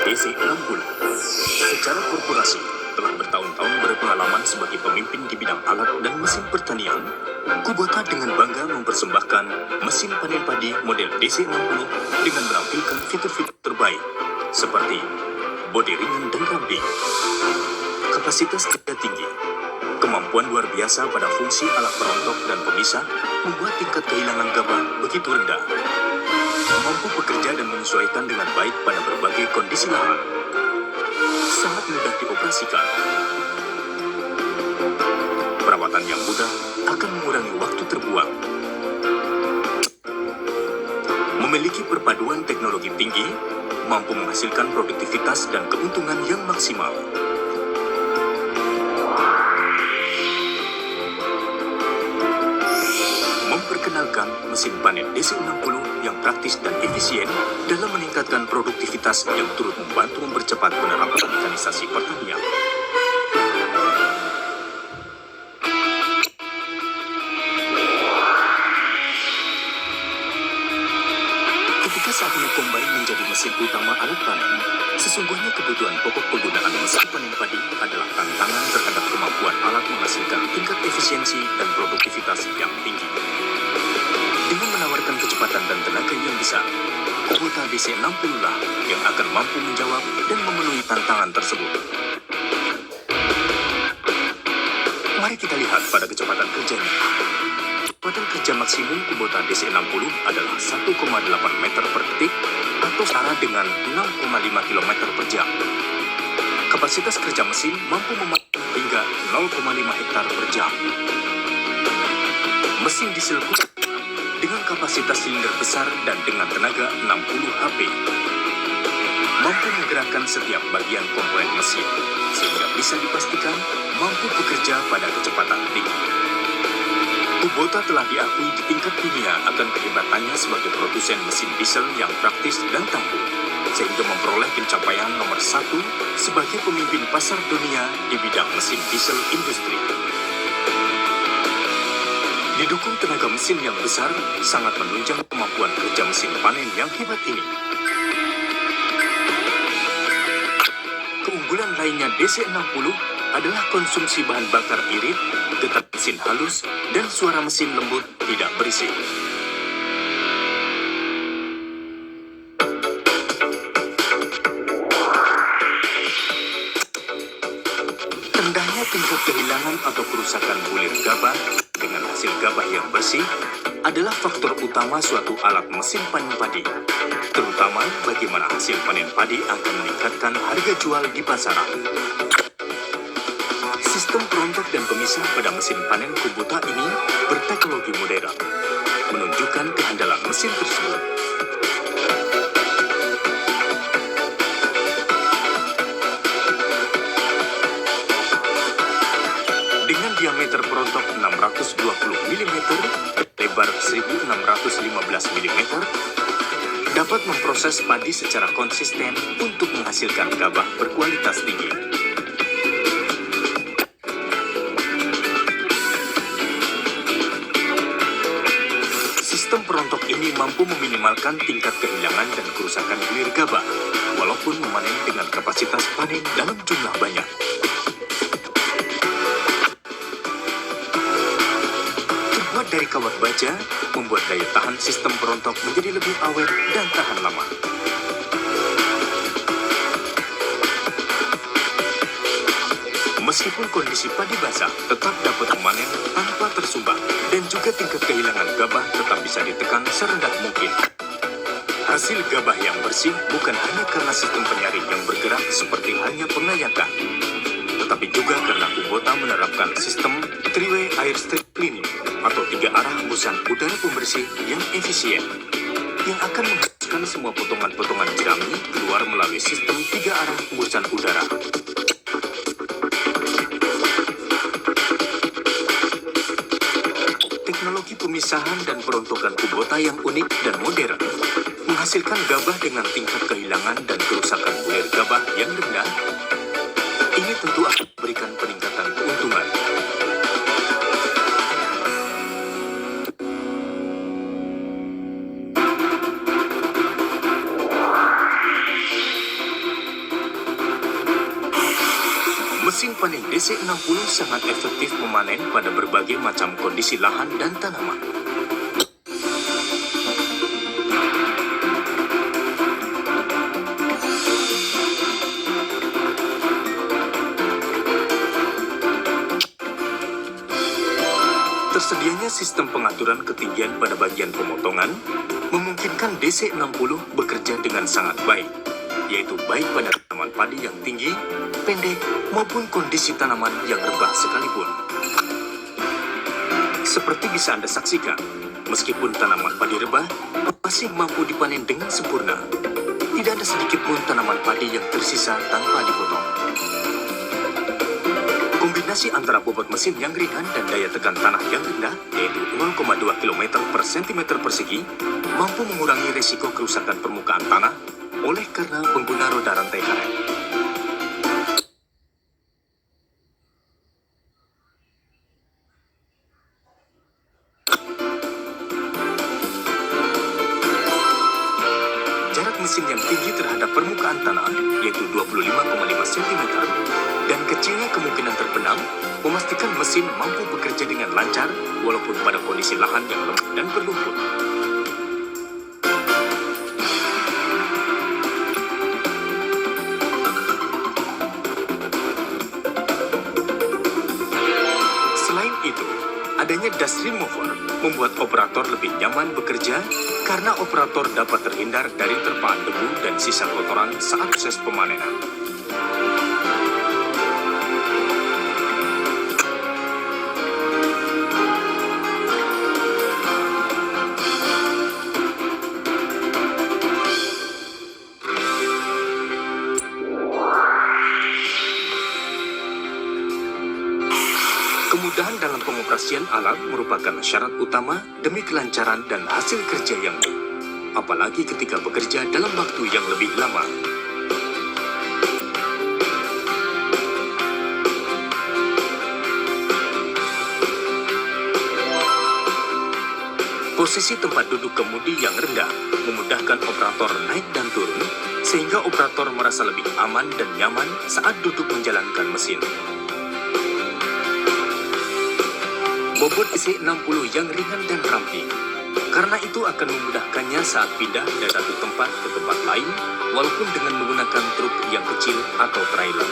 DC60. Secara korporasi, telah bertahun-tahun berpengalaman sebagai pemimpin di bidang alat dan mesin pertanian, Kubota dengan bangga mempersembahkan mesin panen padi model DC60 dengan menampilkan fitur-fitur terbaik, seperti bodi ringan dan ramping, kapasitas kerja tinggi, kemampuan luar biasa pada fungsi alat perontok dan pemisah membuat tingkat kehilangan gabah begitu rendah, mampu bekerja dan menyesuaikan dengan baik pada berbagai kondisi lahan, sangat mudah dioperasikan. Perawatan yang mudah akan mengurangi waktu terbuang. Memiliki perpaduan teknologi tinggi, mampu menghasilkan produktivitas dan keuntungan yang maksimal. Memperkenalkan mesin panen DC60 yang praktis dan efisien dalam meningkatkan produktivitas yang turut membantu mempercepat penerapan mekanisasi pertanian. Ketika saatnya combine menjadi mesin utama alat panen, sesungguhnya kebutuhan pokok penggunaan mesin panen padi adalah tantangan terhadap kemampuan alat menghasilkan tingkat efisiensi dan produktivitas yang tinggi. Dengan menawarkan kecepatan dan tenaga yang besar, Kubota DC60 lah yang akan mampu menjawab dan memenuhi tantangan tersebut. Mari kita lihat pada kecepatan kerjanya. Kecepatan kerja maksimum Kubota DC60 adalah 1,8 meter per detik atau setara dengan 6,5 km per jam. Kapasitas kerja mesin mampu memakan hingga 0,5 hektar per jam. Mesin diesel dengan kapasitas silinder besar dan dengan tenaga 60 HP, mampu menggerakkan setiap bagian komponen mesin, sehingga bisa dipastikan mampu bekerja pada kecepatan tinggi. Kubota telah diakui di tingkat dunia akan kehebatannya sebagai produsen mesin diesel yang praktis dan tangguh, sehingga memperoleh pencapaian nomor 1 sebagai pemimpin pasar dunia di bidang mesin diesel industri. Didukung tenaga mesin yang besar, sangat menunjang kemampuan kerja mesin panen yang hebat ini. Keunggulan lainnya DC60 adalah konsumsi bahan bakar irit, getar mesin halus, dan suara mesin lembut tidak berisik. Rendahnya tingkat kehilangan atau kerusakan bulir gabah dengan hasil gabah yang bersih adalah faktor utama suatu alat mesin panen padi, terutama bagaimana hasil panen padi akan meningkatkan harga jual di pasaran. Sistem perontok dan pemisah pada mesin panen Kubota ini berteknologi modern, menunjukkan kehandalan mesin tersebut. Dengan diameter perontok 620 mm, lebar 1615 mm, dapat memproses padi secara konsisten untuk menghasilkan gabah berkualitas tinggi. Sistem perontok ini mampu meminimalkan tingkat kehilangan dan kerusakan bulir gabah, walaupun memanen dengan kapasitas panen dalam jumlah banyak. Terbuat dari kawat baja, membuat daya tahan sistem perontok menjadi lebih awet dan tahan lama. Meskipun kondisi padi basah, tetap dapat memanen tanpa tersumbat, dan juga tingkat kehilangan gabah tetap bisa ditekan serendah mungkin. Hasil gabah yang bersih bukan hanya karena sistem penyaring yang bergerak seperti halnya pengayakan, tetapi juga karena Kubota menerapkan sistem 3-way air strip cleaning atau 3 arah hembusan udara pembersih yang efisien, yang akan menghapuskan semua potongan-potongan jerami keluar melalui sistem 3 arah hembusan udara. Teknologi pemisahan dan perontokan Kubota yang unik dan modern menghasilkan gabah dengan tingkat kehilangan dan kerusakan bulir gabah yang rendah. Ini tentu akan memberikan peningkatan keuntungan. Mesin panen DC60 sangat efektif memanen pada berbagai macam kondisi lahan dan tanaman. Tersedianya sistem pengaturan ketinggian pada bagian pemotongan memungkinkan DC60 bekerja dengan sangat baik, yaitu baik pada tanaman padi yang tinggi, pendek, maupun kondisi tanaman yang rebah sekalipun. Seperti bisa Anda saksikan, meskipun tanaman padi rebah masih mampu dipanen dengan sempurna. Tidak ada sedikit pun tanaman padi yang tersisa tanpa dipotong. Kombinasi antara bobot mesin yang ringan dan daya tekan tanah yang rendah, yaitu 0,2 km per cm persegi, mampu mengurangi risiko kerusakan permukaan tanah oleh karena pengguna roda rantai karet. Jarak mesin yang tinggi terhadap permukaan tanah, yaitu 25,5 cm, dan kecilnya kemungkinan terbenam, memastikan mesin mampu bekerja dengan lancar walaupun pada kondisi lahan yang lemah dan berlumpur. Selain itu, adanya dust remover membuat operator lebih nyaman bekerja karena operator dapat terhindar dari terpaan debu dan sisa kotoran saat proses pemanenan. Kemudahan dalam pengoperasian alat merupakan syarat utama demi kelancaran dan hasil kerja yang baik, apalagi ketika bekerja dalam waktu yang lebih lama. Posisi tempat duduk kemudi yang rendah memudahkan operator naik dan turun, sehingga operator merasa lebih aman dan nyaman saat duduk menjalankan mesin. Bobot DC60 yang ringan dan ramping, karena itu akan memudahkannya saat pindah dari satu tempat ke tempat lain, walaupun dengan menggunakan truk yang kecil atau trailer.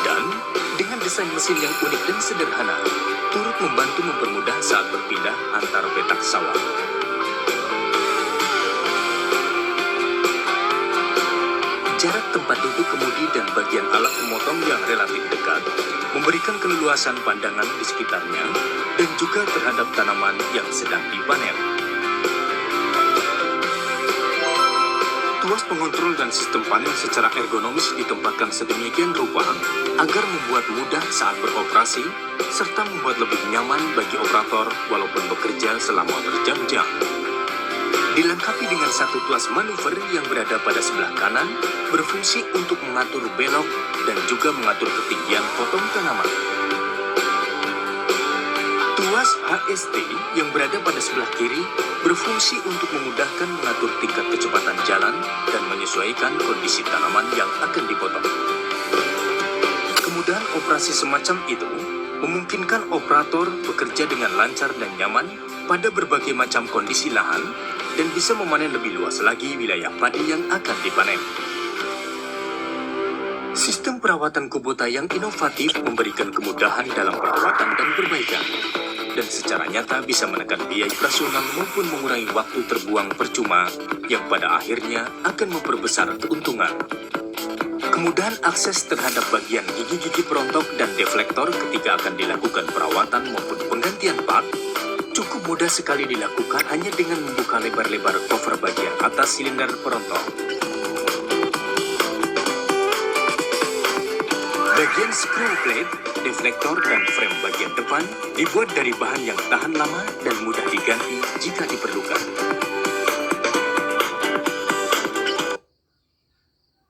Dan dengan desain mesin yang unik dan sederhana, turut membantu mempermudah saat berpindah antar petak sawah. Jarak tempat duduk kemudi dan bagian alat pemotong yang relatif dekat memberikan keleluasan pandangan di sekitarnya dan juga terhadap tanaman yang sedang dipanen. Tuas pengontrol dan sistem panen secara ergonomis ditempatkan sedemikian rupa agar membuat mudah saat beroperasi serta membuat lebih nyaman bagi operator walaupun bekerja selama berjam-jam. Dilengkapi dengan satu tuas manuver yang berada pada sebelah kanan, berfungsi untuk mengatur belok dan juga mengatur ketinggian potong tanaman. Tuas HST yang berada pada sebelah kiri berfungsi untuk memudahkan mengatur tingkat kecepatan jalan dan menyesuaikan kondisi tanaman yang akan dipotong. Kemudahan operasi semacam itu memungkinkan operator bekerja dengan lancar dan nyaman pada berbagai macam kondisi lahan dan bisa memanen lebih luas lagi wilayah padi yang akan dipanen. Sistem perawatan Kubota yang inovatif memberikan kemudahan dalam perawatan dan perbaikan, dan secara nyata bisa menekan biaya operasional maupun mengurangi waktu terbuang percuma yang pada akhirnya akan memperbesar keuntungan. Kemudahan akses terhadap bagian gigi-gigi perontok dan deflektor ketika akan dilakukan perawatan maupun penggantian part cukup mudah sekali dilakukan hanya dengan membuka lebar-lebar cover bagian atas silinder perontok. Bagian screw plate, deflektor, dan frame bagian depan dibuat dari bahan yang tahan lama dan mudah diganti